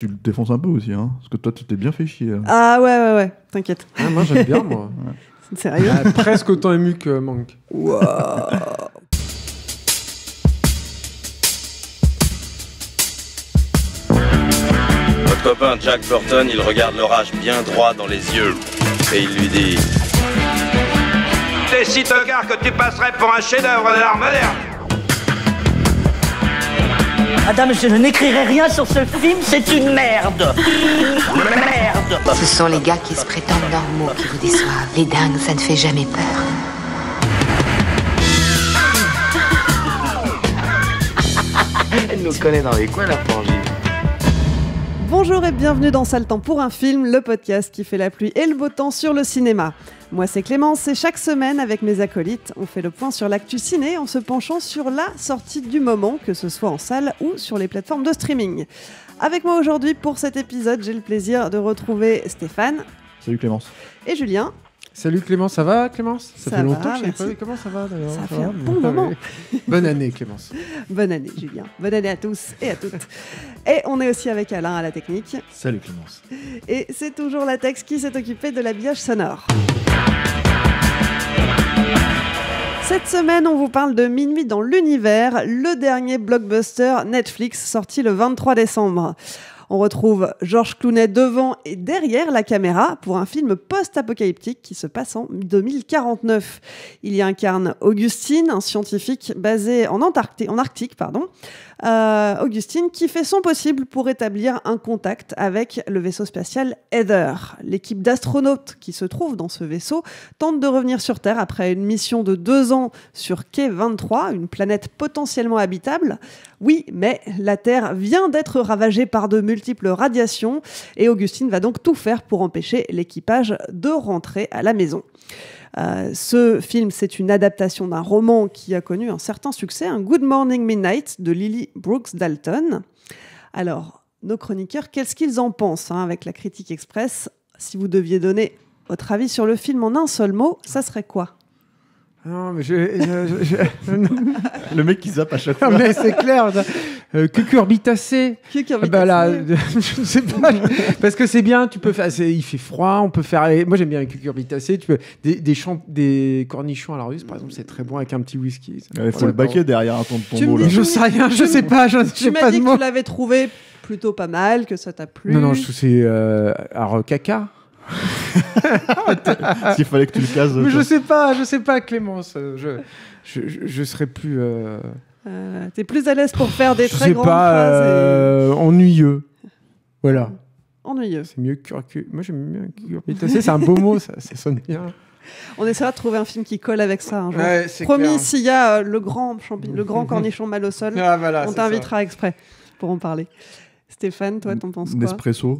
Tu le défonces un peu aussi, hein, parce que toi, tu t'es bien fait chier. Ah ouais, t'inquiète. Ah, moi, j'aime bien, moi. C'est sérieux. Presque autant ému que Manque. Wow. Votre copain Jack Burton, il regarde l'orage bien droit dans les yeux et il lui dit: T'es si tocard que tu passerais pour un chef-d'œuvre de l'art moderne. Madame, je n'écrirai rien sur ce film, c'est une merde. Merde. Ce sont les gars qui se prétendent normaux qui vous déçoivent. Les dingues, ça ne fait jamais peur. Elle nous connaît dans les coins, la frangine. Bonjour et bienvenue dans Sale Temps pour un film, le podcast qui fait la pluie et le beau temps sur le cinéma. Moi c'est Clémence et chaque semaine avec mes acolytes, on fait le point sur l'actu ciné en se penchant sur la sortie du moment, que ce soit en salle ou sur les plateformes de streaming. Avec moi aujourd'hui pour cet épisode, j'ai le plaisir de retrouver Stéphane. Salut Clémence. Et Julien. Salut Clémence, ça va Clémence? Ça fait longtemps va, que je sais merci. pas. Comment ça va d'ailleurs? Ça fait un bon moment. Bonne année Clémence. Bonne année Julien, bonne année à tous et à toutes. Et on est aussi avec Alain à la technique. Salut Clémence. Et c'est toujours Latex qui s'est occupé de l'habillage sonore. Cette semaine, on vous parle de Minuit dans l'univers, le dernier blockbuster Netflix sorti le 23 décembre. On retrouve George Clooney devant et derrière la caméra pour un film post-apocalyptique qui se passe en 2049. Il y incarne Augustine, un scientifique basé en Arctique. Augustine qui fait son possible pour établir un contact avec le vaisseau spatial Heather. L'équipe d'astronautes qui se trouve dans ce vaisseau tente de revenir sur Terre après une mission de 2 ans sur Quai 23, une planète potentiellement habitable. Oui, mais la Terre vient d'être ravagée par de multiples radiations et Augustine va donc tout faire pour empêcher l'équipage de rentrer à la maison. Ce film, c'est une adaptation d'un roman qui a connu un certain succès, un Good Morning Midnight de Lily Brooks Dalton. Alors, nos chroniqueurs, qu'est-ce qu'ils en pensent avec la critique express? Si vous deviez donner votre avis sur le film en un seul mot, ça serait quoi? Non, mais Le mec qui zappe à chaque fois. mais c'est clair. Cucurbitacé. Bah là, je sais pas. Parce que c'est bien, tu peux faire. Il fait froid, on peut faire. Moi j'aime bien les cucurbitacés. Tu peux des cornichons à la russe, par exemple, c'est très bon avec un petit whisky. Il faut le baquer derrière un ton de Tu me tombeau. dis- Là. Je sais rien, je sais pas. Tu m'as dit que tu l'avais trouvé plutôt pas mal, que ça t'a plu. Non, je trouve que c'est alors caca. S'il fallait que tu le cases. Mais je sais pas, Clémence. Je serais plus. T'es plus à l'aise pour faire des Je très sais grandes pas, phrases ennuyeux. Voilà. ennuyeux. C'est mieux que moi j'aime bien cucurbitacé, c'est un beau mot, ça sonne bien. On essaiera de trouver un film qui colle avec ça un jour. Ouais, c'est Promis, clair. s'il y a le grand cornichon mal au sol, Ah, voilà, on c'est t'invitera exprès pour en parler. Stéphane, toi, t'en penses quoi? Nespresso.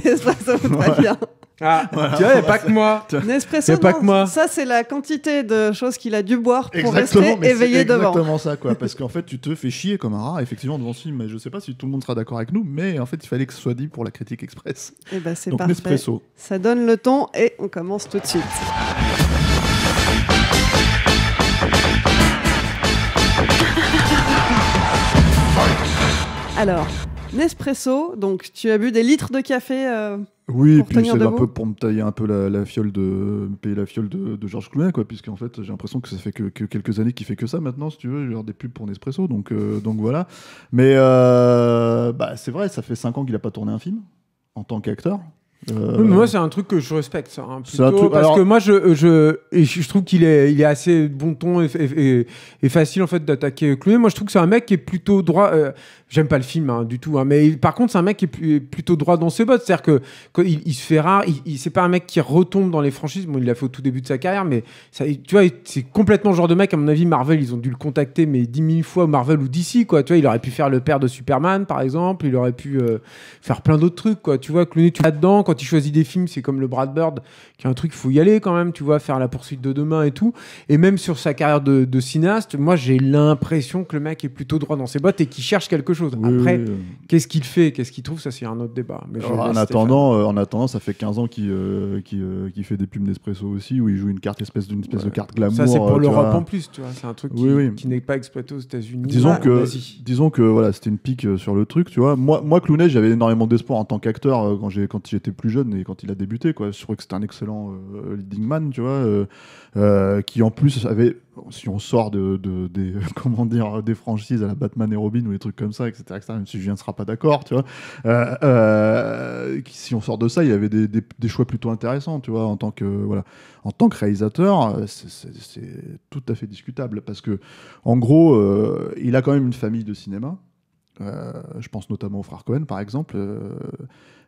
Nespresso, très bien. Ah, Voilà. tu vois, il n'y a pas que moi. Nespresso, Y a pas non, que moi. ça c'est la quantité de choses qu'il a dû boire pour Exactement, rester mais éveillé c'est devant. exactement ça, quoi. Parce qu'en fait, tu te fais chier comme un rat, effectivement, devant ce film. Mais je sais pas si tout le monde sera d'accord avec nous, mais en fait, il fallait que ce soit dit pour la critique express. Et ben c'est Donc parfait. Nespresso. Ça donne le ton et on commence tout de suite. Alors, Nespresso, donc tu as bu des litres de café Oui, Pour puis tenir c'est un debout. peu pour me tailler un peu la fiole de payer la fiole de Georges Clooney, quoi, puisqu'en fait j'ai l'impression que ça fait que quelques années qu'il fait que ça maintenant, si tu veux, genre des pubs pour Nespresso, donc voilà. Mais c'est vrai, ça fait 5 ans qu'il a pas tourné un film en tant qu'acteur. Oui, mais moi, c'est un truc que je respecte, ça. C'est un Plutôt, truc- parce alors- que moi, je trouve qu'il est assez bon ton et facile en fait d'attaquer Clooney. Moi, je trouve que c'est un mec qui est plutôt droit. J'aime pas le film du tout, mais par contre, c'est un mec qui est plutôt droit dans ses bottes. C'est-à-dire que quand il se fait rare. C'est pas un mec qui retombe dans les franchises. Bon, il l'a fait au tout début de sa carrière, mais ça, tu vois, c'est complètement le genre de mec. À mon avis, Marvel, ils ont dû le contacter, mais 10 000 fois, Marvel ou DC, quoi. Tu vois, il aurait pu faire le père de Superman, par exemple. Il aurait pu faire plein d'autres trucs, quoi. Tu vois, Clooney, tu là-dedans quand quand il choisit des films, c'est comme le Brad Bird, qui est un truc, il faut y aller quand même, tu vois, faire La poursuite de demain et tout. Et même sur sa carrière de cinéaste, moi, j'ai l'impression que le mec est plutôt droit dans ses bottes et qu'il cherche quelque chose. Après, qu'est-ce qu'il fait, qu'est-ce qu'il trouve, ça, c'est un autre débat. Mais en attendant, ça fait 15 ans qu'il fait des pubs Nespresso aussi, où il joue une espèce de carte glamour. Ça, c'est pour l'Europe en plus, tu vois. C'est un truc qui n'est pas exploité aux États-Unis. Disons que voilà, c'était une pique sur le truc, tu vois. Moi, Clooney, j'avais énormément d'espoir en tant qu'acteur quand j'étais plus jeune et quand il a débuté, quoi. Je trouvais que c'était un excellent leading man, tu vois, qui en plus avait, si on sort des comment dire, des franchises à la Batman et Robin ou des trucs comme ça, etc., même si Julien ne sera pas d'accord, tu vois, si on sort de ça, il y avait des choix plutôt intéressants, tu vois, en tant que réalisateur, c'est tout à fait discutable parce que en gros, il a quand même une famille de cinéma. Je pense notamment aux frères Cohen, par exemple,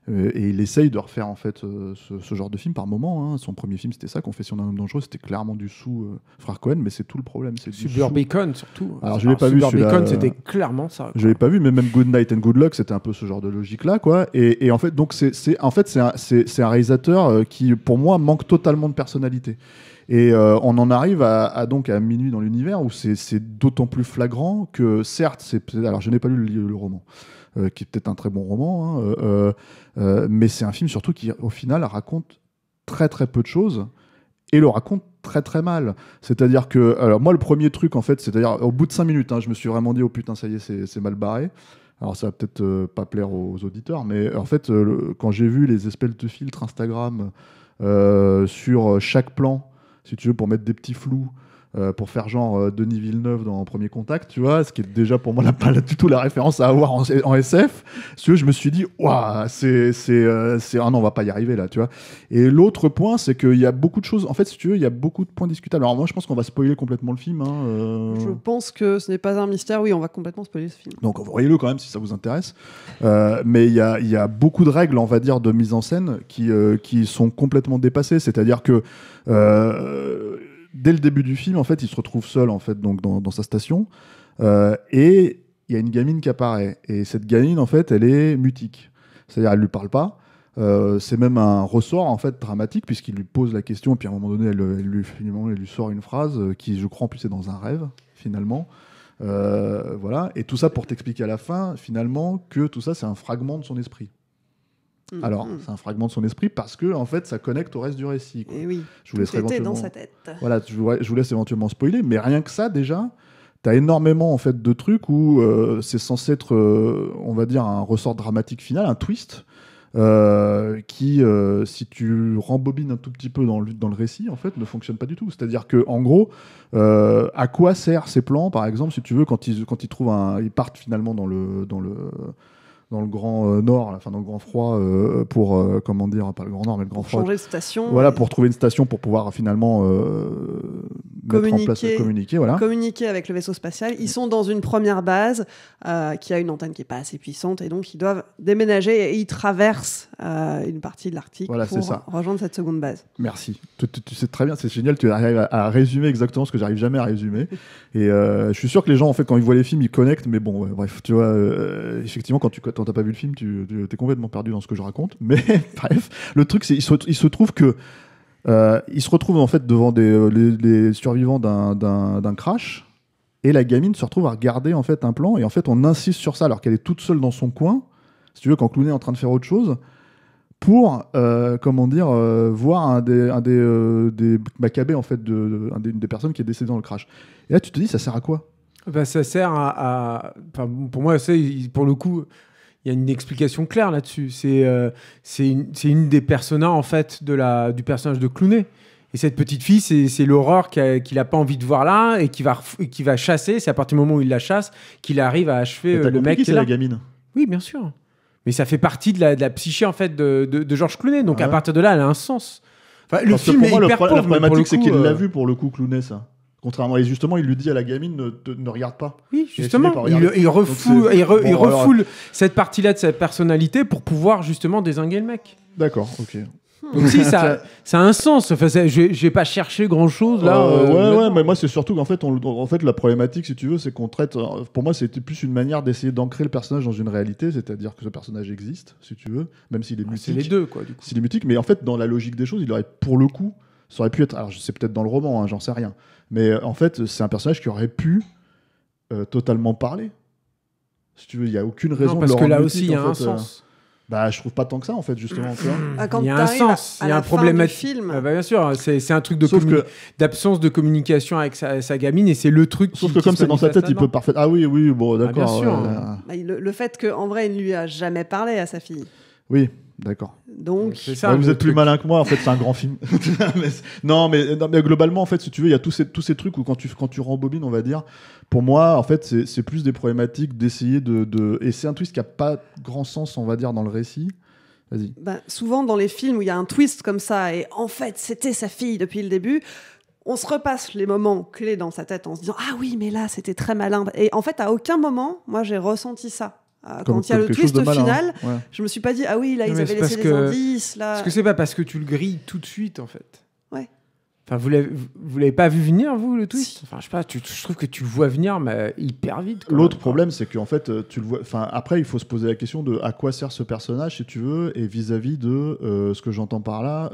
et il essaye de refaire en fait ce genre de film par moment. Hein. Son premier film, c'était ça, Confession d'un homme dangereux, c'était clairement du sous frères Cohen, mais c'est tout le problème. C'est Suburbicon surtout. Alors je l'ai pas vu. Suburbicon, c'était clairement ça. Quoi. Je l'ai pas vu, mais même Good Night and Good Luck, c'était un peu ce genre de logique là, quoi. Et en fait, donc c'est un réalisateur qui, pour moi, manque totalement de personnalité. Et on en arrive donc à Minuit dans l'univers où c'est d'autant plus flagrant que certes, alors je n'ai pas lu le roman, qui est peut-être un très bon roman, hein, mais c'est un film surtout qui au final raconte très très peu de choses et le raconte très très mal. C'est-à-dire que, alors moi le premier truc en fait, c'est-à-dire au bout de 5 minutes, hein, je me suis vraiment dit oh putain ça y est c'est mal barré. Alors ça va peut-être pas plaire aux auditeurs, mais en fait quand j'ai vu les espèces de filtres Instagram sur chaque plan, si tu veux, pour mettre des petits flous, pour faire genre Denis Villeneuve dans Premier Contact, tu vois, ce qui est déjà pour moi pas du tout la référence à avoir en SF. Si tu veux, je me suis dit, waouh, ah non, on va pas y arriver là, tu vois. Et l'autre point, c'est qu'il y a beaucoup de choses, en fait, si tu veux, il y a beaucoup de points discutables. Alors moi, je pense qu'on va spoiler complètement le film. Hein, Je pense que ce n'est pas un mystère, oui, on va complètement spoiler ce film. Donc voyez-le quand même si ça vous intéresse. Mais il y a beaucoup de règles, on va dire, de mise en scène qui sont complètement dépassées. C'est-à-dire que dès le début du film, en fait, il se retrouve seul en fait, donc, dans sa station. Et il y a une gamine qui apparaît. Et cette gamine, en fait, elle est mutique. C'est-à-dire, elle ne lui parle pas. C'est même un ressort, en fait, dramatique, puisqu'il lui pose la question. Et puis, à un moment donné, elle lui sort une phrase qui, je crois, en plus, est dans un rêve, finalement. Voilà. Et tout ça pour t'expliquer à la fin, finalement, que tout ça, c'est un fragment de son esprit. Alors, c'est un fragment de son esprit parce que, en fait, ça connecte au reste du récit. Quoi. Et oui, je vous laisse éventuellement... dans sa tête. Voilà, je vous laisse éventuellement spoiler, mais rien que ça, déjà, t'as énormément, en fait, de trucs où c'est censé être, on va dire, un ressort dramatique final, un twist, qui, si tu rembobines un tout petit peu dans le récit, en fait, ne fonctionne pas du tout. C'est-à-dire que, en gros, à quoi servent ces plans, par exemple, si tu veux, quand ils trouvent ils partent finalement dans le grand nord, enfin dans le grand froid, pour comment dire, pas le grand nord mais le grand froid. Changer de station. Voilà, pour trouver une station pour pouvoir finalement communiquer, voilà. Communiquer avec le vaisseau spatial. Ils sont dans une première base qui a une antenne qui est pas assez puissante et donc ils doivent déménager et ils traversent une partie de l'Arctique pour rejoindre cette seconde base. Merci. Tu sais très bien, c'est génial, tu arrives à résumer exactement ce que j'arrive jamais à résumer. Et je suis sûr que les gens, en fait, quand ils voient les films, ils connectent, mais bon, bref, tu vois, effectivement, quand t'as pas vu le film, tu es complètement perdu dans ce que je raconte. Mais bref, le truc, c'est il se trouve que il se retrouve en fait devant les survivants d'un crash, et la gamine se retrouve à regarder en fait un plan, et en fait on insiste sur ça alors qu'elle est toute seule dans son coin, si tu veux, quand Clooney est en train de faire autre chose, pour voir un des macabées en fait une des personnes qui est décédée dans le crash. Et là tu te dis, ça sert à quoi? Ça sert pour moi, pour le coup, il y a une explication claire là-dessus. C'est une des personas en fait du personnage de Clooney. Et cette petite fille, c'est l'horreur qu'il n'a pas envie de voir là et qui va chasser. C'est à partir du moment où il la chasse qu'il arrive à achever le mec. C'est la gamine. Oui, bien sûr. Mais ça fait partie de la psyché en fait de George Clooney. Donc à partir de là, elle a un sens. Enfin, le film est hyper pauvre. La problématique, c'est qu'il l'a vu pour le coup, Clooney, ça. Contrairement, et justement, il lui dit à la gamine ne regarde pas. Oui, justement, il refoule cette partie-là de sa personnalité pour pouvoir justement dézinguer le mec. D'accord, ok. Donc si, ça a un sens. Enfin, j'ai pas cherché grand-chose là. Ouais, mais moi c'est surtout qu'en fait, la problématique, si tu veux, c'est qu'on traite. Pour moi, c'était plus une manière d'essayer d'ancrer le personnage dans une réalité, c'est-à-dire que ce personnage existe, si tu veux, même s'il est mutique. C'est les deux, quoi. Du coup. S'il est mutique, mais en fait, dans la logique des choses, il aurait, pour le coup, ça aurait pu être. Alors, c'est peut-être dans le roman, hein, j'en sais rien. Mais en fait, c'est un personnage qui aurait pu totalement parler. Si tu veux, il n'y a aucune raison de le rendre parce que là mutique, aussi, il y a en un fait, sens. Bah, je trouve pas tant que ça, en fait, justement. Tu vois. Quand il y a un sens, il y a un problématique. Film. Bien sûr, c'est un truc d'absence de communication avec sa gamine et c'est le truc. Sauf que comme c'est dans sa tête, il peut parfaitement. Ah oui, bon, d'accord. Bien sûr. Le fait qu'en vrai, il ne lui a jamais parlé à sa fille. Oui, d'accord. Donc, c'est ça, vous êtes plus malin que moi, en fait, c'est un grand film. mais globalement, en fait, si tu veux, il y a tous ces trucs où quand tu rembobines, on va dire, pour moi, en fait, c'est plus des problématiques d'essayer de. Et c'est un twist qui n'a pas grand sens, on va dire, dans le récit. Vas-y. Souvent, dans les films où il y a un twist comme ça, et en fait, c'était sa fille depuis le début, on se repasse les moments clés dans sa tête en se disant « Ah oui, mais là, c'était très malin ». Et en fait, à aucun moment, moi, j'ai ressenti ça. Quand il y a le twist final, je me suis pas dit « Ah oui, là, ils avaient laissé des indices. » Parce que c'est pas parce que tu le grilles tout de suite, en fait. Ouais. Enfin, vous l'avez pas vu venir, vous, le twist ? Enfin, je sais pas, je trouve que tu le vois venir, mais hyper vite. L'autre problème, c'est qu'en fait, tu le vois. Enfin, après, il faut se poser la question de à quoi sert ce personnage, si tu veux, et vis-à-vis de ce que j'entends par là,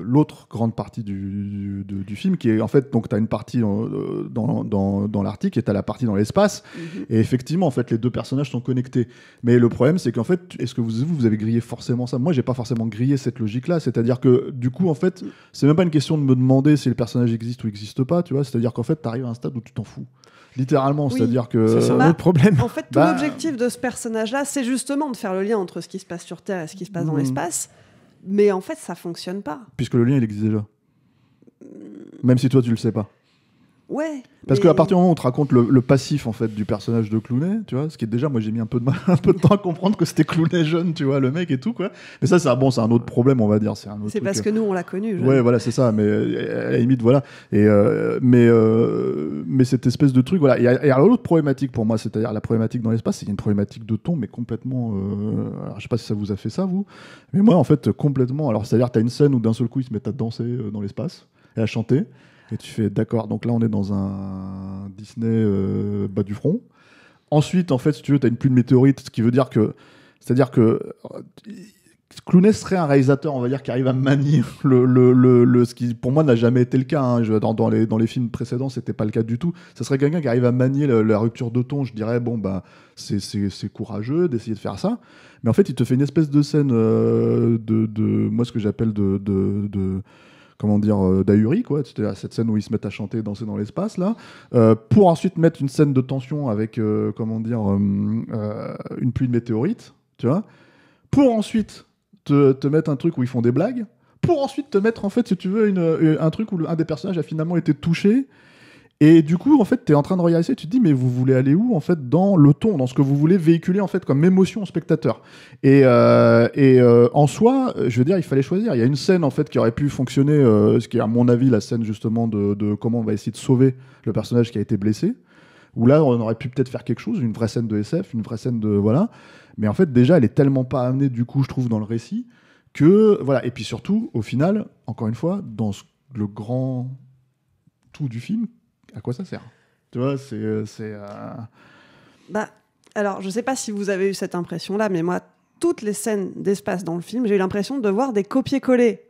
l'autre grande partie du film, qui est en fait, donc, tu as une partie dans l'Arctique et tu as la partie dans l'espace. Et effectivement, en fait, les deux personnages sont connectés. Mais le problème, c'est qu'en fait, est-ce que vous avez grillé forcément ça ? Moi, j'ai pas forcément grillé cette logique-là. C'est-à-dire que, du coup, en fait, c'est même pas une question de me demander si le personnage existe ou n'existe pas, tu vois, c'est-à-dire qu'en fait t'arrives à un stade où tu t'en fous littéralement, c'est-à-dire que ça, c'est un autre problème. En fait, tout l'objectif de ce personnage-là, c'est justement de faire le lien entre ce qui se passe sur Terre et ce qui se passe dans l'espace, mais en fait ça fonctionne pas puisque le lien il existe déjà, même si toi tu le sais pas. Ouais. Parce qu'à partir du moment où on te raconte le passif en fait du personnage de Clooney, tu vois, ce qui est déjà, moi j'ai mis un peu de temps à comprendre que c'était Clooney jeune, tu vois, le mec et tout quoi. Mais ça c'est un autre problème, on va dire, c'est parce que nous on l'a connu. Ouais, voilà, c'est ça. Mais à la limite, voilà. Et mais cette espèce de truc, voilà. Et alors l'autre problématique pour moi, c'est-à-dire la problématique dans l'espace, c'est une problématique de ton, mais complètement. Alors je sais pas si ça vous a fait ça vous, mais moi en fait complètement. Alors c'est-à-dire t'as une scène où d'un seul coup ils se mettent à danser dans l'espace et à chanter. Et tu fais d'accord, donc là on est dans un Disney bas du front. Ensuite, en fait, si tu veux, tu as une pluie de météorites, ce qui veut dire que. C'est-à-dire que. Clooney serait un réalisateur, on va dire, qui arrive à manier ce qui, pour moi, n'a jamais été le cas. Hein. Dans les films précédents, c'était pas le cas du tout. Ça serait quelqu'un qui arrive à manier la rupture de ton. Je dirais, bon, bah, c'est courageux d'essayer de faire ça. Mais en fait, il te fait une espèce de scène moi, ce que j'appelle comment dire, d'ahuri, quoi. C'était cette scène où ils se mettent à chanter et danser dans l'espace, là, pour ensuite mettre une scène de tension avec, comment dire, une pluie de météorites, tu vois, pour ensuite te mettre un truc où ils font des blagues, pour ensuite te mettre, en fait, si tu veux, un truc où un des personnages a finalement été touché. Et du coup, en fait, t'es en train de regarder ça et tu te dis, mais vous voulez aller où, en fait, dans le ton, dans ce que vous voulez véhiculer, en fait, comme émotion au spectateur. Et en soi, je veux dire, il fallait choisir. Il y a une scène, en fait, qui aurait pu fonctionner, ce qui est, à mon avis, la scène, justement, de comment on va essayer de sauver le personnage qui a été blessé. Où là, on aurait pu peut-être faire quelque chose, une vraie scène de SF, une vraie scène de... Voilà. Mais en fait, déjà, elle est tellement pas amenée, du coup, je trouve, dans le récit, que... Voilà. Et puis surtout, au final, encore une fois, dans le grand tout du film, à quoi ça sert ? Tu vois, alors, je sais pas si vous avez eu cette impression-là, mais moi, toutes les scènes d'espace dans le film, j'ai eu l'impression de voir des copier-coller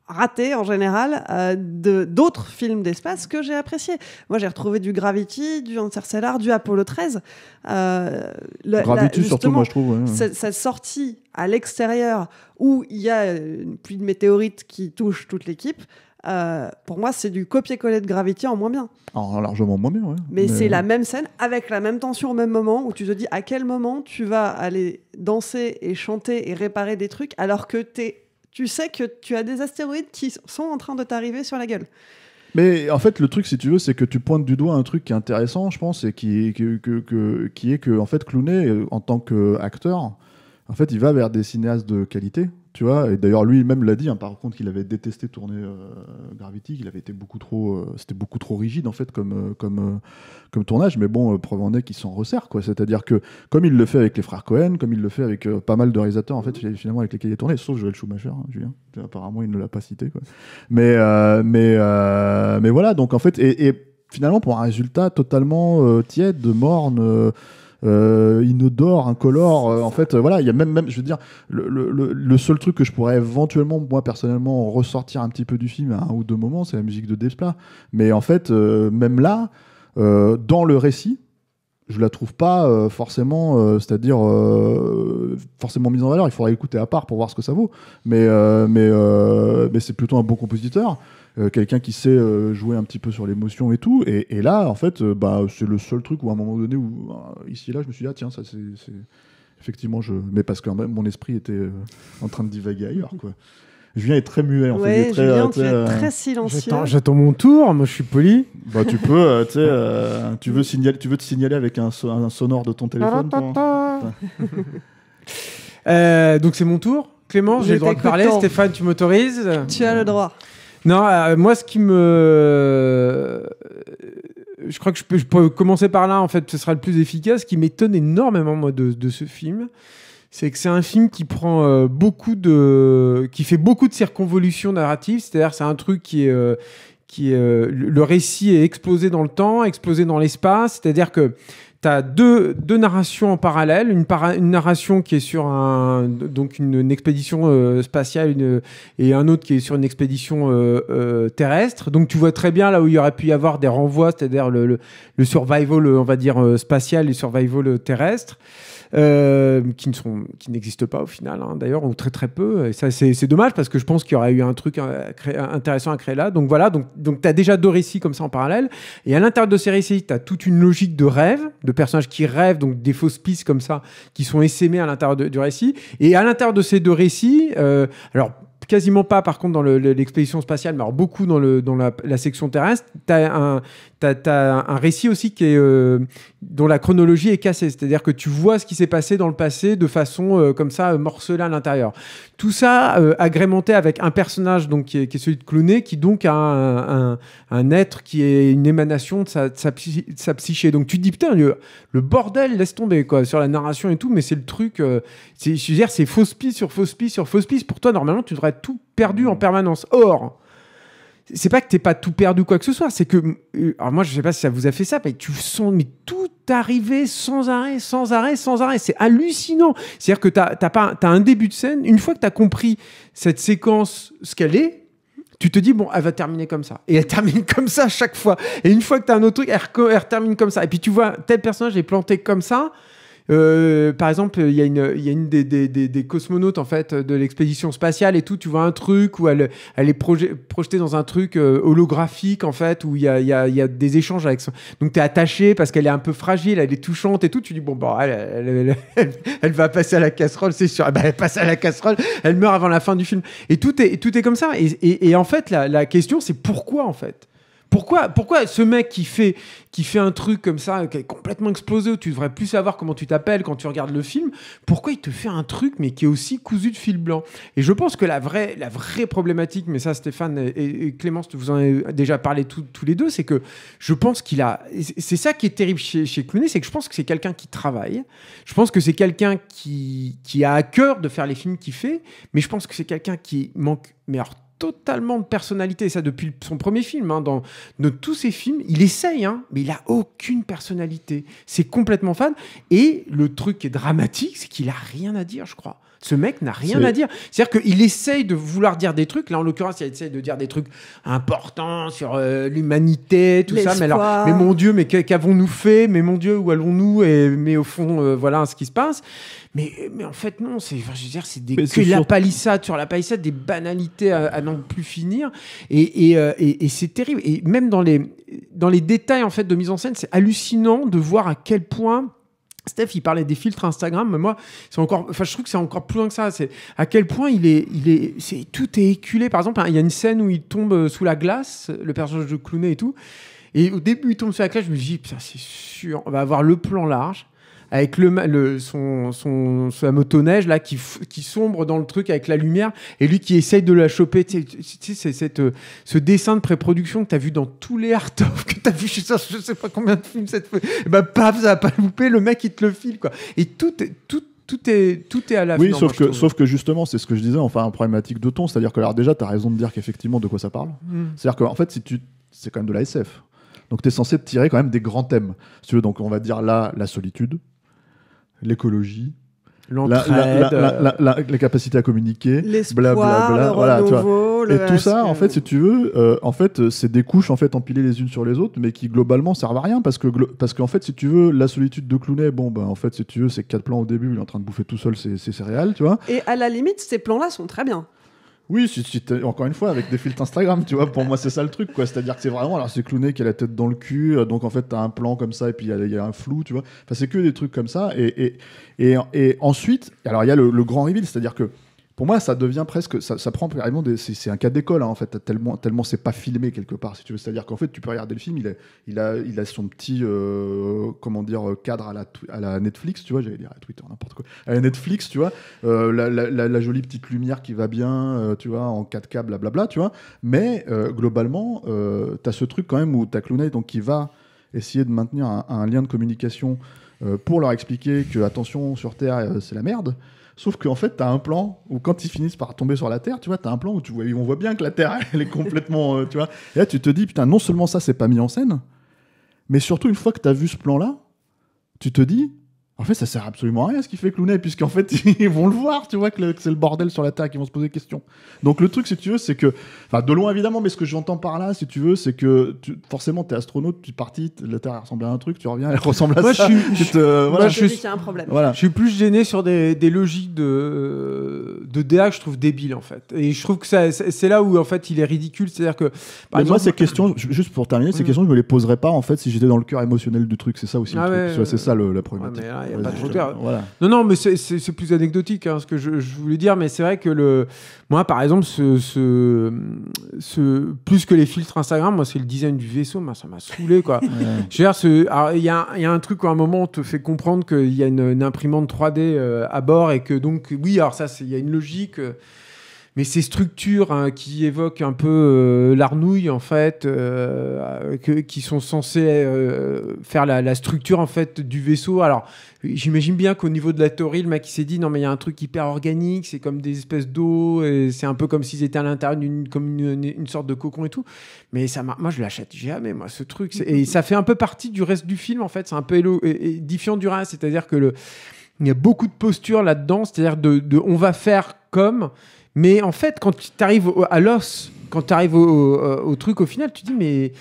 ratés, en général, d'autres films d'espace que j'ai appréciés. Moi, j'ai retrouvé du Gravity, du Interstellar, du Apollo 13. Gravity, surtout, moi, je trouve. Ouais. Cette sortie à l'extérieur, où il y a une pluie de météorites qui touche toute l'équipe, pour moi, c'est du copier-coller de Gravity en moins bien. Alors, largement moins bien, ouais. Mais c'est la même scène, avec la même tension au même moment, où tu te dis à quel moment tu vas aller danser et chanter et réparer des trucs, alors que tu sais que tu as des astéroïdes qui sont en train de t'arriver sur la gueule. Mais en fait, le truc, si tu veux, c'est que tu pointes du doigt un truc qui est intéressant, je pense, et qui est que en fait, Clooney, en tant qu'acteur, en fait, il va vers des cinéastes de qualité, Tu vois, et d'ailleurs lui-même l'a dit, hein, par contre, qu'il avait détesté tourner Gravity, qu'il avait été c'était beaucoup trop rigide en fait comme tournage, mais bon, preuve en est qu'il s'en resserre, quoi. C'est-à-dire que comme il le fait avec les frères Cohen, comme il le fait avec pas mal de réalisateurs en fait, finalement avec lesquels il a tourné, sauf Joel Schumacher, hein, Julien, apparemment il ne l'a pas cité, quoi. Mais voilà, donc en fait, et finalement pour un résultat totalement tiède, morne. Inodore, incolore, en fait, voilà, il y a même, je veux dire, le seul truc que je pourrais éventuellement, moi personnellement, ressortir un petit peu du film à un ou deux moments, c'est la musique de Desplat. Mais en fait, même là, dans le récit, je la trouve pas forcément, c'est-à-dire forcément mise en valeur. Il faudrait écouter à part pour voir ce que ça vaut. Mais c'est plutôt un bon compositeur. Quelqu'un qui sait jouer un petit peu sur l'émotion et tout, et là en fait c'est le seul truc où à un moment donné où ici et là je me suis dit tiens, ça c'est effectivement mais parce que mon esprit était en train de divaguer ailleurs, quoi. Julien est très muet en fait. Julien, tu es très silencieux. J'attends mon tour, moi je suis poli. Tu peux, tu veux te signaler avec un sonore de ton téléphone donc c'est mon tour. Clément, j'ai le droit de parler. Stéphane, tu m'autorises? Tu as le droit. Non, moi, je crois que je peux commencer par là, en fait, ce sera le plus efficace. Ce qui m'étonne énormément, moi, de ce film, c'est que c'est un film qui prend qui fait beaucoup de circonvolutions narratives. C'est-à-dire, c'est un truc le récit est explosé dans le temps, explosé dans l'espace. C'est-à-dire que tu as deux narrations en parallèle, une narration qui est sur une expédition spatiale et un autre qui est sur une expédition terrestre. Donc tu vois très bien là où il y aurait pu y avoir des renvois, c'est-à-dire le survival, on va dire, spatial et survival terrestre. Qui n'existent pas au final, hein, d'ailleurs, ou très très peu. Et ça, c'est dommage parce que je pense qu'il y aurait eu un truc intéressant à créer là. Donc voilà, donc tu as déjà deux récits comme ça en parallèle. Et à l'intérieur de ces récits, tu as toute une logique de rêve, de personnages qui rêvent, donc des fausses pistes comme ça, qui sont essaimées à l'intérieur du récit. Et à l'intérieur de ces deux récits, alors quasiment pas par contre dans l'expédition spatiale, mais alors beaucoup dans la section terrestre, t'as un récit aussi qui est dont la chronologie est cassée, c'est-à-dire que tu vois ce qui s'est passé dans le passé de façon comme ça morcelée à l'intérieur. Tout ça agrémenté avec un personnage donc qui est celui de Clooney, qui donc a un être qui est une émanation de sa psyché. Donc tu te dis putain, le bordel, laisse tomber quoi sur la narration et tout, mais c'est le truc, je veux dire, c'est fausse piste sur fausse piste sur fausse piste. Pour toi normalement tu devrais être tout perdu en permanence. Or c'est pas que t'es pas tout perdu quoi que ce soit, c'est que alors moi je sais pas si ça vous a fait ça, mais tu sens tout arriver sans arrêt. C'est hallucinant. C'est-à-dire que t'as un début de scène, une fois que t'as compris cette séquence ce qu'elle est, tu te dis bon, elle va terminer comme ça, et elle termine comme ça à chaque fois. Et une fois que t'as un autre truc, elle termine comme ça. Et puis tu vois tel personnage est planté comme ça. Par exemple, il y a une des cosmonautes en fait de l'expédition spatiale et tout. Tu vois un truc où elle est projetée dans un truc holographique en fait, où il y a des échanges avec. Donc t'es attaché parce qu'elle est un peu fragile, elle est touchante et tout. Tu dis bon elle va passer à la casserole, c'est sûr. Elle passe à la casserole, elle meurt avant la fin du film. Et tout est comme ça. Et en fait la question c'est pourquoi en fait. Pourquoi ce mec qui fait un truc comme ça, qui est complètement explosé, où tu devrais plus savoir comment tu t'appelles quand tu regardes le film, pourquoi il te fait un truc mais qui est aussi cousu de fil blanc? Et je pense que la vraie problématique, mais ça Stéphane et Clémence, vous en avez déjà parlé tous les deux, c'est que je pense c'est ça qui est terrible chez Clooney, c'est que je pense que c'est quelqu'un qui travaille, je pense que c'est quelqu'un qui a à cœur de faire les films qu'il fait, mais je pense que c'est quelqu'un qui manque, mais alors totalement de personnalité, et ça depuis son premier film, hein, dans tous ses films, il essaye, hein, mais il a aucune personnalité. C'est complètement fan. Et le truc qui est dramatique, c'est qu'il a rien à dire, je crois. Ce mec n'a rien à dire. C'est-à-dire qu'il essaye de vouloir dire des trucs. Là, en l'occurrence, il essaye de dire des trucs importants sur l'humanité, tout ça. Mais mon Dieu, mais qu'avons-nous fait? Mais mon Dieu, où allons-nous? Mais au fond, voilà ce qui se passe. Mais en fait, non. C'est la palissade sur la palissade, des banalités à n'en plus finir. Et c'est terrible. Et même dans les détails en fait de mise en scène, c'est hallucinant de voir à quel point. Steph, il parlait des filtres Instagram, mais moi, je trouve que c'est encore plus loin que ça. C'est à quel point tout est éculé. Par exemple, il y a une scène où il tombe sous la glace, le personnage de Clooney et tout. Et au début, il tombe sous la glace, je me dis, putain, c'est sûr, on va avoir le plan large. avec sa motoneige là qui sombre dans le truc avec la lumière et lui qui essaye de la choper. Tu sais, c'est ce dessin de pré-production que tu as vu dans tous les art-of, que tu as vu je sais pas combien de films cette fois. Et bah paf, ça va pas louper, le mec il te le file quoi. Et tout est à la oui, sauf que justement, c'est ce que je disais, enfin, en problématique de ton, c'est-à-dire que alors déjà, tu as raison de dire qu'effectivement, de quoi ça parle. C'est-à-dire qu'en fait, c'est quand même de la SF. Donc, tu es censé tirer quand même des grands thèmes. Si tu veux, donc, on va dire là, la solitude, l'écologie, l'entraide, la capacité à communiquer, l'espoir, blablabla, le voilà, renouveau, et tout ça, en fait, si tu veux, en fait, c'est des couches en fait empilées les unes sur les autres, mais qui globalement servent à rien parce qu'en fait, si tu veux, la solitude de Clooney, bon, ben en fait, si tu veux, c'est 4 plans au début, il est en train de bouffer tout seul ses céréales, tu vois. Et à la limite, ces plans-là sont très bien. Oui, encore une fois, avec des filtres Instagram, tu vois, pour moi, c'est ça le truc, quoi. C'est-à-dire que c'est vraiment, alors c'est Clooney qui a la tête dans le cul, donc en fait, t'as un plan comme ça, et puis il y a un flou, tu vois. Enfin, c'est que des trucs comme ça. Et ensuite, alors il y a le grand reveal, c'est-à-dire que pour moi, ça devient presque, ça prend carrément c'est un cas d'école, hein, en fait, tellement c'est pas filmé quelque part, si tu veux. C'est-à-dire qu'en fait, tu peux regarder le film, il a son petit, comment dire, cadre à la Netflix, tu vois, j'allais dire à Twitter, n'importe quoi, à la Netflix, tu vois, la jolie petite lumière qui va bien, tu vois, en 4K, blablabla, tu vois. Mais globalement, t'as ce truc quand même où t'as Clooney, donc qui va essayer de maintenir un lien de communication pour leur expliquer que attention, sur Terre, c'est la merde. Sauf qu'en fait, t'as un plan où quand ils finissent par tomber sur la Terre, tu vois, t'as un plan où on voit bien que la Terre, elle est complètement, tu vois. Et là, tu te dis, putain, non seulement ça, c'est pas mis en scène, mais surtout, une fois que t'as vu ce plan-là, tu te dis, en fait, ça sert absolument à rien ce qu'il fait Clooney, puisqu'en fait, ils vont le voir, tu vois, que c'est le bordel sur la Terre, qu'ils vont se poser des questions. Donc, le truc, si tu veux, c'est que, enfin, de loin, évidemment, mais ce que j'entends par là, si tu veux, c'est que forcément, t'es astronaute, tu es parti, la Terre ressemble à un truc, tu reviens, elle ressemble à ça. Voilà, je dis qu'il y a un problème. Voilà. Je suis plus gêné sur des logiques de DA que je trouve débiles, en fait. Et je trouve que c'est là où, en fait, il est ridicule. C'est-à-dire que, par exemple, moi, ces questions, juste pour terminer, ces questions, je me les poserais pas, en fait, si j'étais dans le cœur émotionnel du truc. C'est ça aussi. C'est ça la problématique. Il y a pas de truc. Voilà. Non, mais c'est plus anecdotique, hein, ce que je voulais dire, mais c'est vrai que moi, par exemple, plus que les filtres Instagram, moi, c'est le design du vaisseau, ça m'a saoulé, quoi. Je veux dire, il y a un truc où à un moment, on te fait comprendre qu'il y a une imprimante 3D à bord et que donc, oui, alors ça, il y a une logique. Mais ces structures qui évoquent un peu l'arnouille, en fait, qui sont censées faire la structure, en fait, du vaisseau. Alors, j'imagine bien qu'au niveau de la théorie, le mec, il s'est dit, non, mais il y a un truc hyper organique, c'est comme des espèces d'eau, et c'est un peu comme s'ils étaient à l'intérieur comme une sorte de cocon et tout. Mais moi, je l'achète jamais, moi, ce truc. Et ça fait un peu partie du reste du film, en fait. C'est un peu édifiant du reste. C'est-à-dire que il y a beaucoup de postures là-dedans. C'est-à-dire on va faire comme... Mais en fait, quand tu arrives à l'os, quand tu arrives au truc, au final, tu te dis, mais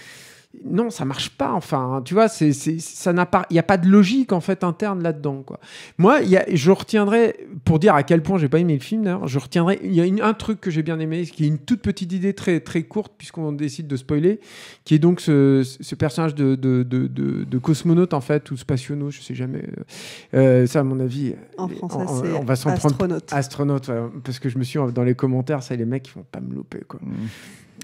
non, ça marche pas. Enfin, tu vois, ça n'a pas, il n'y a pas de logique en fait interne là-dedans, quoi. Moi, je retiendrai, pour dire à quel point j'ai pas aimé le film, d'ailleurs, il y a un truc que j'ai bien aimé, qui est une toute petite idée très très courte, puisqu'on décide de spoiler, qui est donc ce personnage de cosmonaute en fait, ou spationaute, je sais jamais. Ça, à mon avis, en français, c'est on va s'en astronaute. Astronaute, ouais, parce que je me suis dans les commentaires, ça, les mecs, ils vont pas me louper, quoi.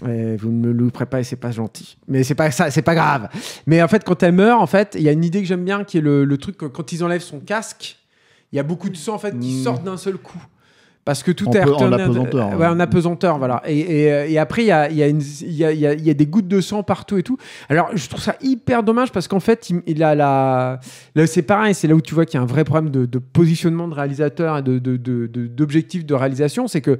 Vous ne me louperez pas et c'est pas gentil. Mais c'est pas ça, c'est pas grave. Mais en fait, quand elle meurt, en fait, il y a une idée que j'aime bien qui est le truc quand ils enlèvent son casque, il y a beaucoup de sang en fait qui sortent d'un seul coup. Parce que tout est en apesanteur. Ouais, en apesanteur, voilà. Et après, il y a des gouttes de sang partout et tout. Alors, je trouve ça hyper dommage parce qu'en fait, là, c'est pareil. C'est là où tu vois qu'il y a un vrai problème de positionnement de réalisateur et d'objectif de réalisation. C'est que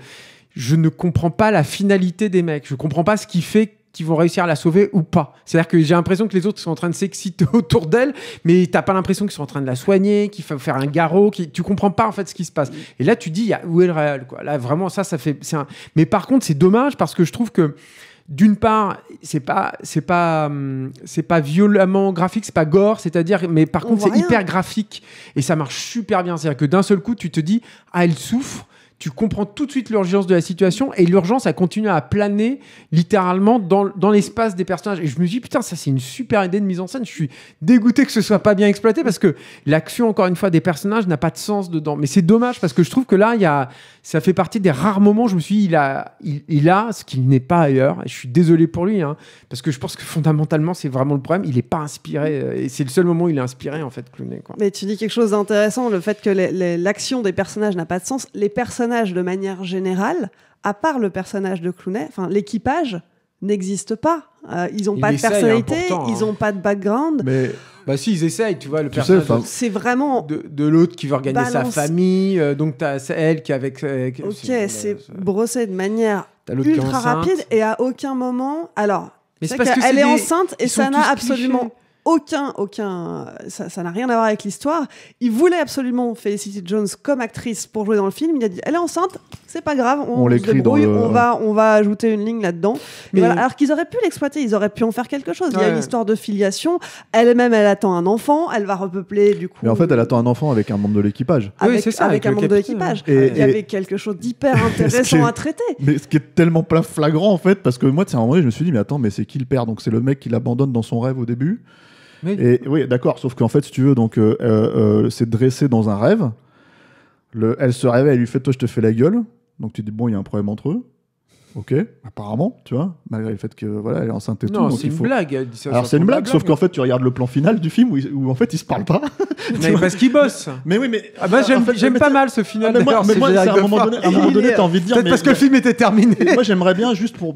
je ne comprends pas la finalité des mecs. Je comprends pas ce qui fait qu'ils vont réussir à la sauver ou pas. C'est-à-dire que j'ai l'impression que les autres sont en train de s'exciter autour d'elle, mais t'as pas l'impression qu'ils sont en train de la soigner, qu'il faut faire un garrot, tu comprends pas en fait ce qui se passe. Et là, tu dis, où est le réel, quoi. Là, vraiment, ça fait... Mais par contre, c'est dommage parce que je trouve que d'une part, c'est pas violemment graphique, c'est pas gore, c'est-à-dire, mais par contre, c'est hyper graphique et ça marche super bien. C'est-à-dire que d'un seul coup, tu te dis, elle souffre. tu comprends tout de suite l'urgence de la situation et l'urgence a continué à planer littéralement dans l'espace des personnages. Et je me dis, putain, ça c'est une super idée de mise en scène. Je suis dégoûté que ce soit pas bien exploité parce que l'action, encore une fois, des personnages n'a pas de sens dedans. Mais c'est dommage parce que je trouve que là, ça fait partie des rares moments où je me suis dit, il a ce qu'il n'est pas ailleurs. Et je suis désolé pour lui, hein, parce que je pense que fondamentalement, c'est vraiment le problème. Il n'est pas inspiré. Et c'est le seul moment où il est inspiré, en fait, Clooney, quoi. Mais tu dis quelque chose d'intéressant, le fait que l'action des personnages n'a pas de sens. Les personnages, de manière générale, à part le personnage de Clooney, enfin l'équipage n'existe pas. Ils n'ont pas de personnalité, ils n'ont pas de background. Mais bah si, ils essayent, tu vois, le personnage c'est vraiment de l'autre qui veut organiser sa famille, donc t'as elle qui est avec... c'est brossé de manière ultra rapide et à aucun moment... Alors, mais c'est parce qu'elle est enceinte et ça n'a absolument... ça n'a rien à voir avec l'histoire. Il voulait absolument Felicity Jones comme actrice pour jouer dans le film. Il a dit, elle est enceinte, c'est pas grave, on se débrouille, on va ajouter une ligne là-dedans. Mais voilà. Alors qu'ils auraient pu l'exploiter, ils auraient pu en faire quelque chose. Il y a une histoire de filiation. Elle-même, elle attend un enfant, elle va repeupler du coup. Mais en fait, elle attend un enfant avec un membre de l'équipage. Avec un membre de l'équipage. Il y avait quelque chose d'hyper intéressant à traiter. Mais ce qui est tellement flagrant en fait, parce que moi, à un moment donné, je me suis dit, mais attends, mais c'est qui le père? Donc c'est le mec qui l'abandonne dans son rêve au début. Oui. Et oui, d'accord, sauf qu'en fait, si tu veux, donc c'est dressé dans un rêve. Elle se réveille, elle lui fait, toi, je te fais la gueule. Donc tu dis, bon, il y a un problème entre eux. Ok, apparemment, tu vois, malgré le fait que voilà, elle est enceinte et tout. Non, c'est une blague. Elle dit ça. Alors c'est une blague, sauf qu'en fait, tu regardes le plan final du film où en fait, ils se parlent pas. Mais parce qu'ils bossent. Mais oui, mais j'aime pas mal ce final. Mais moi, à un moment donné, t'as envie de dire. Peut-être parce que le film était terminé. Moi, j'aimerais bien juste pour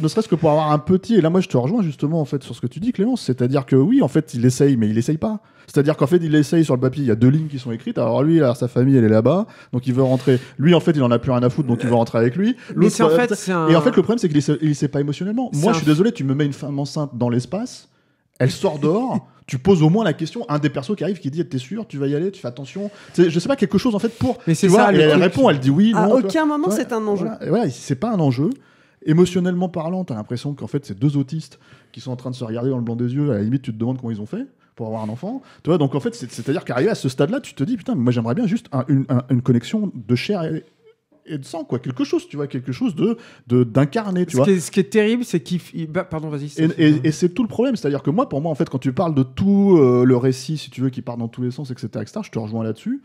ne serait-ce que pour avoir un petit. Et là, moi, je te rejoins justement en fait sur ce que tu dis, Clémence. C'est-à-dire que oui, en fait, il essaye, mais il essaye pas. C'est-à-dire qu'en fait, il essaye sur le papier, il y a 2 lignes qui sont écrites. Alors lui, sa famille, elle est là-bas, donc il veut rentrer. Lui, en fait, il en a plus rien à foutre, donc il veut rentrer avec lui. Mais c'est en fait, Et en fait, le problème, c'est qu'il sait pas émotionnellement. Moi, je suis désolé, tu me mets une femme enceinte dans l'espace, elle sort dehors, tu poses au moins la question, un des persos qui arrive qui dit, t'es sûr, tu vas y aller, tu fais attention. Je sais pas, quelque chose en fait pour. Mais c'est ça, elle répond, elle dit oui, non. À aucun moment, c'est un enjeu. Voilà, c'est pas un enjeu. Émotionnellement parlant, t'as l'impression qu'en fait, c'est 2 autistes qui sont en train de se regarder dans le blanc des yeux. À la limite, tu te demandes comment ils ont fait pour avoir un enfant. Tu vois, donc en fait, c'est-à-dire qu'arrivé à ce stade-là, tu te dis, putain, moi j'aimerais bien juste une connexion de chair et de sang, quoi. Quelque chose, tu vois, quelque chose d'incarné, tu vois. Ce qui est terrible, c'est pardon, vas-y. Et c'est tout le problème. C'est-à-dire que pour moi, en fait, quand tu parles de tout le récit, si tu veux, qui part dans tous les sens, etc., je te rejoins là-dessus.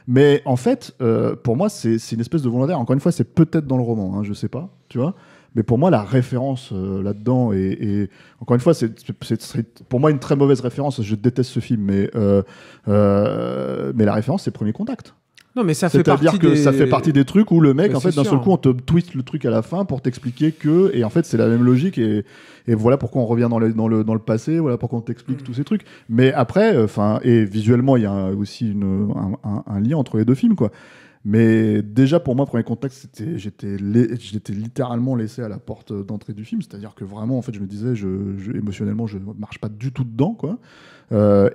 Mais en fait, pour moi, c'est une espèce de volontaire. Encore une fois, c'est peut-être dans le roman, hein, je sais pas, tu vois. Mais pour moi, la référence là-dedans, et encore une fois, c'est pour moi une très mauvaise référence. Je déteste ce film, mais la référence, c'est Premier Contact. Non, mais ça fait partie C'est-à-dire que ça fait partie des trucs où le mec, en fait, d'un seul coup, on te twiste le truc à la fin pour t'expliquer que... Et en fait, c'est la même logique, et voilà pourquoi on revient dans le passé, voilà pourquoi on t'explique tous ces trucs. Mais après, et visuellement, il y a aussi un lien entre les 2 films, quoi. Mais déjà, pour moi, Premier Contact, j'étais littéralement laissé à la porte d'entrée du film. C'est-à-dire que vraiment, en fait, je me disais, émotionnellement, je ne marche pas du tout dedans, quoi.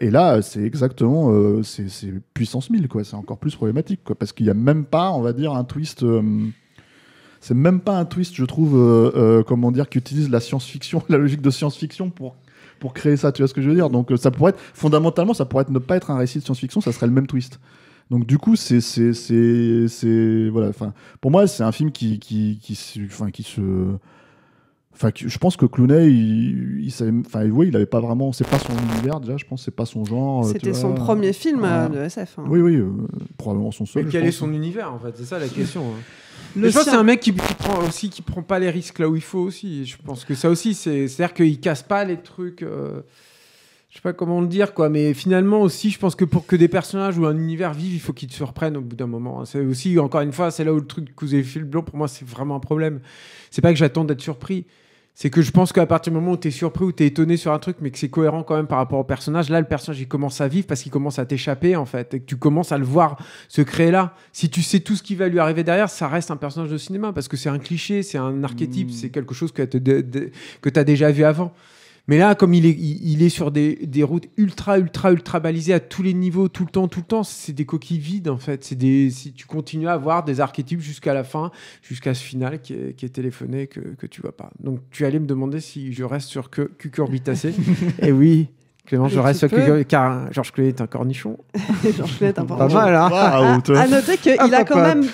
Et là, c'est exactement c'est puissance 1000, quoi. C'est encore plus problématique, quoi, parce qu'il n'y a même pas, on va dire, un twist. C'est même pas un twist, je trouve, comment dire, qui utilise la science-fiction, la logique de science-fiction pour créer ça. Tu vois ce que je veux dire? Donc, ça pourrait être, fondamentalement, ça pourrait ne pas être un récit de science-fiction, ça serait le même twist. Donc du coup, c'est voilà. Enfin, pour moi, c'est un film je pense que Clooney, il avait pas vraiment, c'est pas son univers déjà. Je pense que c'est pas son genre. C'était son premier film de SF. Hein. Oui, probablement son seul. Mais quel est son univers en fait? C'est ça la question. Je pense que c'est un mec qui prend pas les risques là où il faut aussi. Je pense que ça aussi, c'est-à-dire qu'il casse pas les trucs. Je sais pas comment le dire, quoi, mais finalement aussi, je pense que pour que des personnages ou un univers vivent, il faut qu'ils te surprennent au bout d'un moment. C'est aussi, encore une fois, c'est là où le truc que vous avez fait le blanc, pour moi, c'est vraiment un problème. C'est pas que j'attends d'être surpris, c'est que je pense qu'à partir du moment où t'es surpris ou t'es étonné sur un truc, mais que c'est cohérent quand même par rapport au personnage, là, le personnage, il commence à vivre parce qu'il commence à t'échapper, en fait, et que tu commences à le voir se créer là. Si tu sais tout ce qui va lui arriver derrière, ça reste un personnage de cinéma, parce que c'est un cliché, c'est un archétype, c'est quelque chose que t'as déjà vu avant. Mais là, comme il est sur des routes ultra balisées à tous les niveaux, tout le temps, c'est des coquilles vides, en fait. Si tu continues à avoir des archétypes jusqu'à la fin, jusqu'à ce final qui est téléphoné, que tu vois pas. Donc, tu allais me demander si je reste sur Cucurbitacé. Et oui, Clément, je Mais reste tu avec peux. car Georges Clooney est un cornichon. Georges Clooney est un Pas porte- mal, hein. Waouh, toi. À noter qu'il Hop, a hop,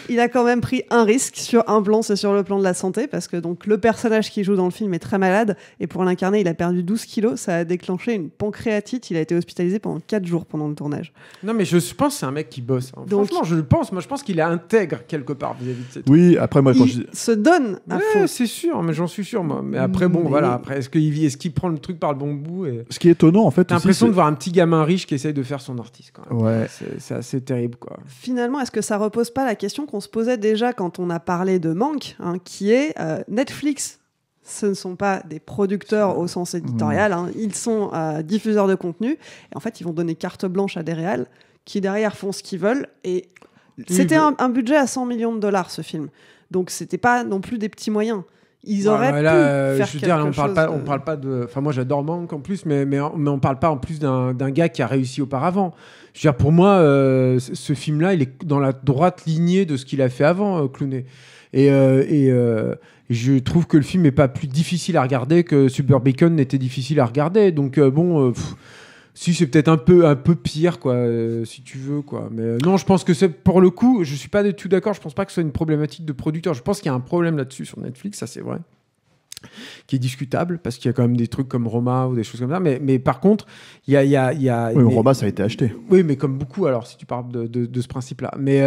il a quand même pris un risque sur un plan, c'est sur le plan de la santé, parce que donc le personnage qui joue dans le film est très malade, et pour l'incarner, il a perdu 12 kilos, ça a déclenché une pancréatite, il a été hospitalisé pendant 4 jours pendant le tournage. Non, mais je pense que c'est un mec qui bosse. Hein. Donc- Franchement, je le pense. Moi, je pense qu'il est intègre quelque part vis-à-vis de cette. Oui, après, moi, quand je Il se donne à fond. Ouais, c'est sûr, mais j'en suis sûr, moi. Mais après, bon, Mais- voilà. Après, est-ce qu'il prend le truc par le bon bout et... ce qui est étonnant, en fait, T'as aussi, l'impression de c'est- voir un petit gamin riche qui essaye de faire son artiste, quand même. Ouais. C'est assez terrible, quoi. Finalement, est-ce que ça repose pas la question qu'on se posait déjà quand on a parlé de Manque, hein, qui est Netflix? Ce ne sont pas des producteurs au sens éditorial, hein, ils sont diffuseurs de contenu, et en fait, ils vont donner carte blanche à des réals qui derrière font ce qu'ils veulent, et c'était un budget à 100 millions de dollars, ce film. Donc, c'était pas non plus des petits moyens. Ils auraient Ouais, pu là, faire je veux dire, quelque on parle chose pas, de- on parle pas de. Enfin, moi, j'adore Manque en plus, mais on parle pas en plus d'un gars qui a réussi auparavant. Je veux dire, pour moi, ce film-là, il est dans la droite lignée de ce qu'il a fait avant, Clooney. Et je trouve que le film est pas plus difficile à regarder que Super Bacon n'était difficile à regarder. Donc si c'est peut-être un peu pire, quoi, si tu veux, quoi. Mais non, je pense que c'est pour le coup, je suis pas du tout d'accord. Je pense pas que ce soit une problématique de producteur. Je pense qu'il y a un problème là-dessus sur Netflix, ça c'est vrai, qui est discutable parce qu'il y a quand même des trucs comme Roma ou des choses comme ça. Mais par contre, il y a Oui, mais Roma, ça a été acheté. oui, mais comme beaucoup, alors, si tu parles de ce principe-là. Mais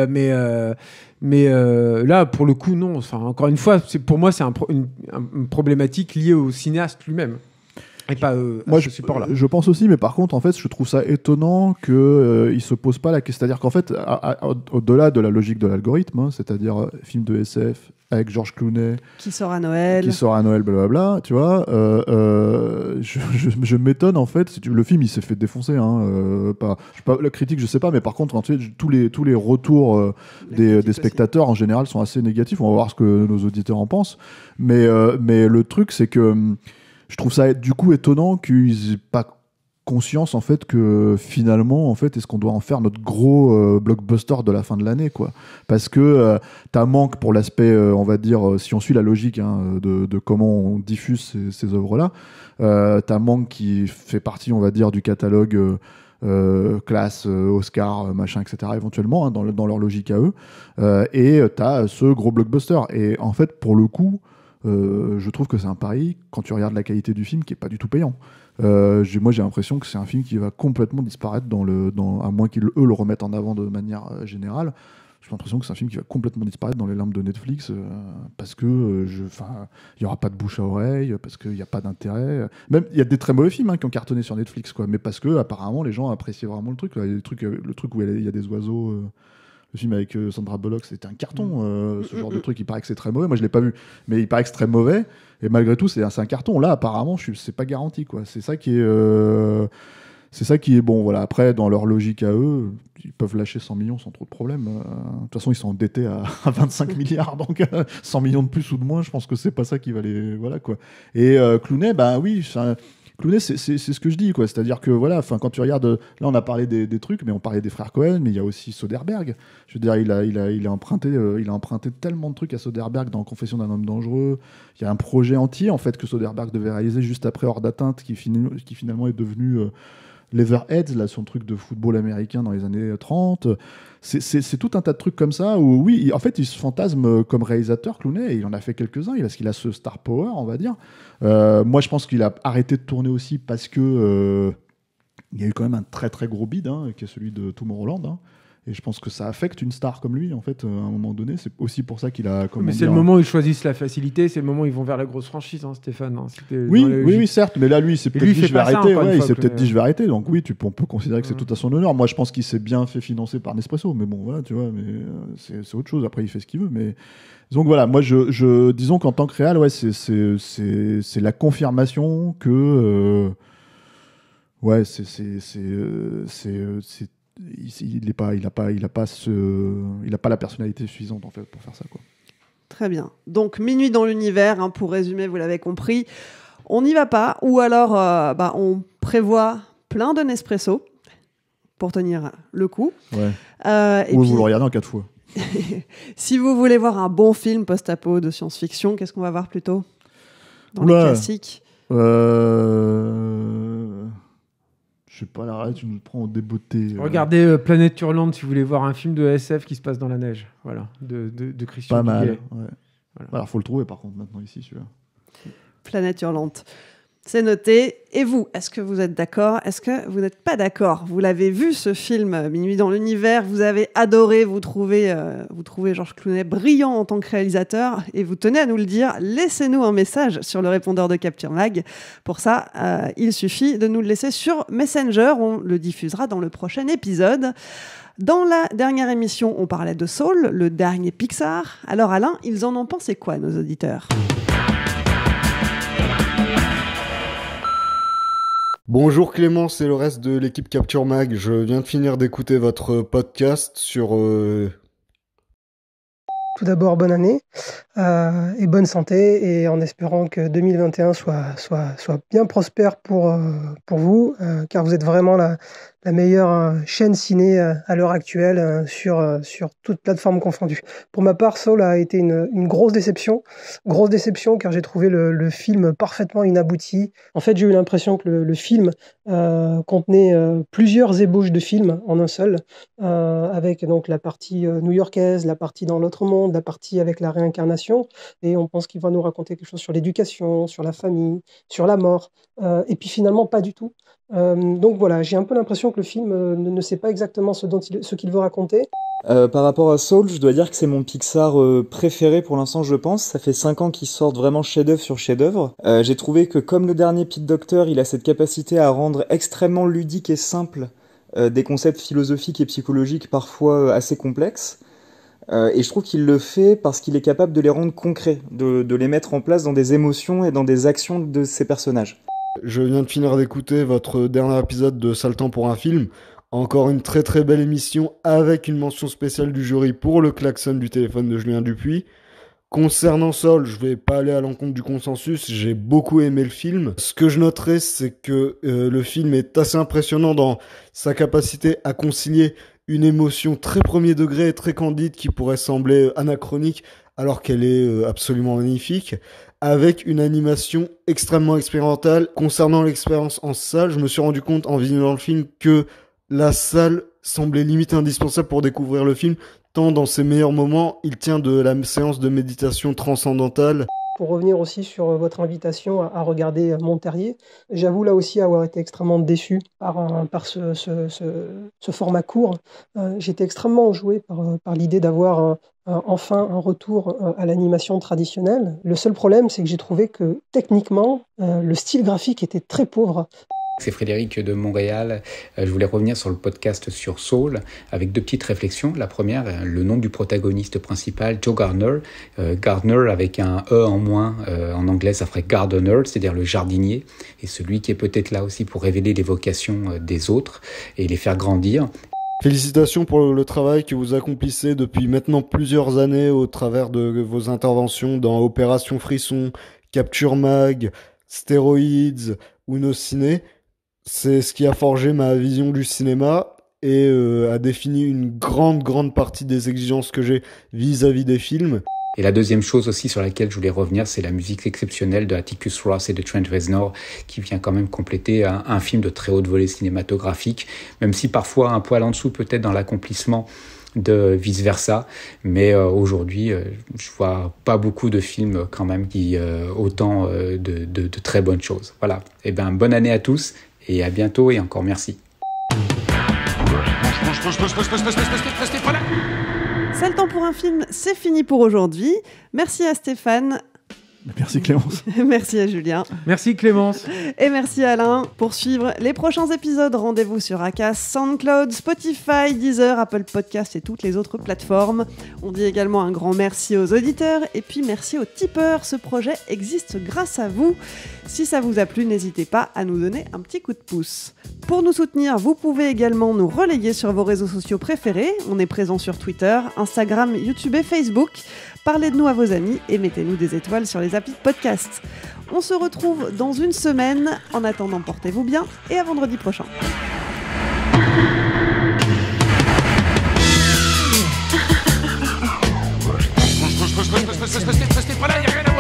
là, pour le coup, non. Enfin, encore une fois, pour moi, c'est une problématique liée au cinéaste lui-même. Et pas Moi, à ce support-là. je pense aussi, mais par contre, en fait, je trouve ça étonnant qu'il se pose pas la question. C'est-à-dire qu'en fait, au-delà de la logique de l'algorithme, hein, c'est-à-dire film de SF avec George Clooney qui sort à Noël. qui sort à Noël, blablabla, tu vois, je m'étonne en fait. Le film, il s'est fait défoncer. Hein, la critique, je sais pas, mais par contre, en fait, tous les retours des spectateurs en général sont assez négatifs. On va voir ce que nos auditeurs en pensent. Mais le truc, c'est que je trouve ça du coup étonnant qu'ils aient pas conscience en fait que finalement en fait est-ce qu'on doit en faire notre gros blockbuster de la fin de l'année, quoi, parce que t'as Manque pour l'aspect on va dire si on suit la logique, hein, de comment on diffuse ces œuvres là, t'as Manque qui fait partie on va dire du catalogue classe, Oscar, machin, etc. éventuellement, hein, dans leur logique à eux, et t'as ce gros blockbuster, et en fait pour le coup je trouve que c'est un pari quand tu regardes la qualité du film qui est pas du tout payant. Moi j'ai l'impression que c'est un film qui va complètement disparaître à moins qu'ils eux le remettent en avant de manière générale. J'ai l'impression que c'est un film qui va complètement disparaître dans les limbes de Netflix, parce que il y aura pas de bouche à oreille, parce qu'il n'y a pas d'intérêt. Même il y a des très mauvais films, hein, qui ont cartonné sur Netflix, quoi, mais parce que apparemment les gens appréciaient vraiment le truc. Là. Le truc où il y a des oiseaux. Le film avec Sandra Bullock, c'était un carton. Ce genre de truc, il paraît que c'est très mauvais. Moi, je l'ai pas vu, mais il paraît que c'est très mauvais. Et malgré tout, c'est un carton. Là, apparemment, c'est pas garanti, quoi. C'est ça qui est bon. Voilà. Après, dans leur logique à eux, ils peuvent lâcher 100 millions sans trop de problème. De toute façon, ils sont endettés à 25 milliards, donc 100 millions de plus ou de moins, je pense que c'est pas ça qui va les. Voilà, quoi. Et Clooney, bah oui. Clooney, c'est ce que je dis, quoi. C'est-à-dire que voilà, quand tu regardes, là on a parlé des trucs, mais on parlait des frères Cohen, mais il y a aussi Soderbergh. Je veux dire, il a emprunté tellement de trucs à Soderbergh dans Confession d'un homme dangereux. Il y a un projet entier en fait que Soderbergh devait réaliser juste après Hors d'atteinte, qui finalement est devenu Leatherheads, là, son truc de football américain dans les années 30. C'est tout un tas de trucs comme ça où, oui, en fait, il se fantasme comme réalisateur, Clooney, et il en a fait quelques-uns, parce qu'il a ce star power, on va dire. Moi, je pense qu'il a arrêté de tourner aussi parce que il y a eu quand même un très très gros bid, hein, qui est celui de Tomorrowland. Hein. Et je pense que ça affecte une star comme lui, en fait, à un moment donné. C'est aussi pour ça qu'il a... Mais c'est le moment où ils choisissent la facilité, c'est le moment où ils vont vers la grosse franchise, hein, Stéphane. Hein. Oui, certes, mais là, lui, il s'est peut-être dit, je vais arrêter. Ouais, il s'est peut-être dit, je vais arrêter. Donc oui, on peut considérer que c'est tout à son honneur. Moi, je pense qu'il s'est bien fait financer par Nespresso, mais bon, voilà, tu vois, mais c'est autre chose. Après, il fait ce qu'il veut, mais... Donc voilà, moi, disons qu'en tant que réal, ouais, c'est la confirmation que... ouais, il a pas la personnalité suffisante en fait pour faire ça, quoi. Très bien. Donc Minuit dans l'univers, hein, pour résumer, vous l'avez compris, on n'y va pas, ou alors on prévoit plein de Nespresso pour tenir le coup. Ouais. Et ou puis, vous le regardez en 4 fois. si vous voulez voir un bon film post-apo de science-fiction, qu'est-ce qu'on va voir plutôt dans les classiques? sais pas, là, tu nous prends en débeauté. Regardez Planète Hurlante si vous voulez voir un film de SF qui se passe dans la neige. Voilà, de Christian Pas mal. Duguay. Ouais. Voilà. Alors, faut le trouver par contre maintenant ici, celui-là. Planète Hurlante. C'est noté. Et vous, est-ce que vous êtes d'accord? Est-ce que vous n'êtes pas d'accord? Vous l'avez vu, ce film, Minuit dans l'univers, vous avez adoré, vous trouvez Georges Clooney brillant en tant que réalisateur, et vous tenez à nous le dire. Laissez-nous un message sur le répondeur de Capture Mag. Pour ça, il suffit de nous le laisser sur Messenger. On le diffusera dans le prochain épisode. Dans la dernière émission, on parlait de Soul, le dernier Pixar. Alors Alain, ils en ont pensé quoi, nos auditeurs? Bonjour Clémence et le reste de l'équipe Capture Mag, je viens de finir d'écouter votre podcast sur... Tout d'abord, bonne année et bonne santé, et en espérant que 2021 soit bien prospère pour vous, car vous êtes vraiment la meilleure chaîne ciné à l'heure actuelle sur toutes plateformes confondues. Pour ma part, Soul a été une grosse déception car j'ai trouvé le film parfaitement inabouti. En fait, j'ai eu l'impression que le film contenait plusieurs ébauches de films en un seul, avec donc la partie new-yorkaise, la partie dans l'autre monde, la partie avec la réincarnation, et on pense qu'il va nous raconter quelque chose sur l'éducation, sur la famille, sur la mort, et puis finalement pas du tout. Donc voilà, j'ai un peu l'impression que le film ne sait pas exactement ce qu'il veut raconter. Par rapport à Soul, je dois dire que c'est mon Pixar préféré pour l'instant, je pense. Ça fait 5 ans qu'ils sortent vraiment chef-d'œuvre sur chef-d'œuvre. J'ai trouvé que comme le dernier Pete Docter, il a cette capacité à rendre extrêmement ludique et simple des concepts philosophiques et psychologiques parfois assez complexes. Et je trouve qu'il le fait parce qu'il est capable de les rendre concrets, de les mettre en place dans des émotions et dans des actions de ses personnages. Je viens de finir d'écouter votre dernier épisode de Sale temps pour un film. Encore une très très belle émission avec une mention spéciale du jury pour le klaxon du téléphone de Julien Dupuis. Concernant Soul, je vais pas aller à l'encontre du consensus, j'ai beaucoup aimé le film. Ce que je noterai, c'est que le film est assez impressionnant dans sa capacité à concilier une émotion très premier degré et très candide qui pourrait sembler anachronique alors qu'elle est absolument magnifique, avec une animation extrêmement expérimentale. Concernant l'expérience en salle, je me suis rendu compte en visionnant le film que la salle semblait limite indispensable pour découvrir le film, tant dans ses meilleurs moments, il tient de la séance de méditation transcendantale. Pour revenir aussi sur votre invitation à regarder Monterrier, j'avoue là aussi avoir été extrêmement déçu par ce format court. J'étais extrêmement enjoué par l'idée d'avoir enfin un retour à l'animation traditionnelle. Le seul problème, c'est que j'ai trouvé que techniquement, le style graphique était très pauvre. C'est Frédéric de Montréal. Je voulais revenir sur le podcast sur Soul avec 2 petites réflexions. La première, le nom du protagoniste principal, Joe Gardner. Gardner avec un E en moins. En anglais, ça ferait gardener, c'est-à-dire le jardinier. Et celui qui est peut-être là aussi pour révéler les vocations des autres et les faire grandir. Félicitations pour le travail que vous accomplissez depuis maintenant plusieurs années au travers de vos interventions dans Opération Frisson, Capture Mag, Stéroïdes ou Nos Ciné. C'est ce qui a forgé ma vision du cinéma et a défini une grande partie des exigences que j'ai vis-à-vis des films. Et la deuxième chose aussi sur laquelle je voulais revenir, c'est la musique exceptionnelle de Atticus Ross et de Trent Reznor, qui vient quand même compléter un film de très haute volée cinématographique, même si parfois un poil en dessous peut-être dans l'accomplissement de vice versa, mais aujourd'hui je vois pas beaucoup de films quand même qui autant de très bonnes choses. Voilà, et ben bonne année à tous et à bientôt et encore merci. C'est le temps pour un film, c'est fini pour aujourd'hui. Merci à Stéphane. Merci Clémence. Merci à Julien. Merci Clémence. Et merci Alain. Pour suivre les prochains épisodes, rendez-vous sur Acast, SoundCloud, Spotify, Deezer, Apple Podcasts et toutes les autres plateformes. On dit également un grand merci aux auditeurs et puis merci aux tipeurs. Ce projet existe grâce à vous. Si ça vous a plu, n'hésitez pas à nous donner un petit coup de pouce. Pour nous soutenir, vous pouvez également nous relayer sur vos réseaux sociaux préférés. On est présent sur Twitter, Instagram, YouTube et Facebook. Parlez de nous à vos amis et mettez-nous des étoiles sur les applis de podcast. On se retrouve dans une semaine. En attendant, portez-vous bien et à vendredi prochain. Restez pas là, y a rien à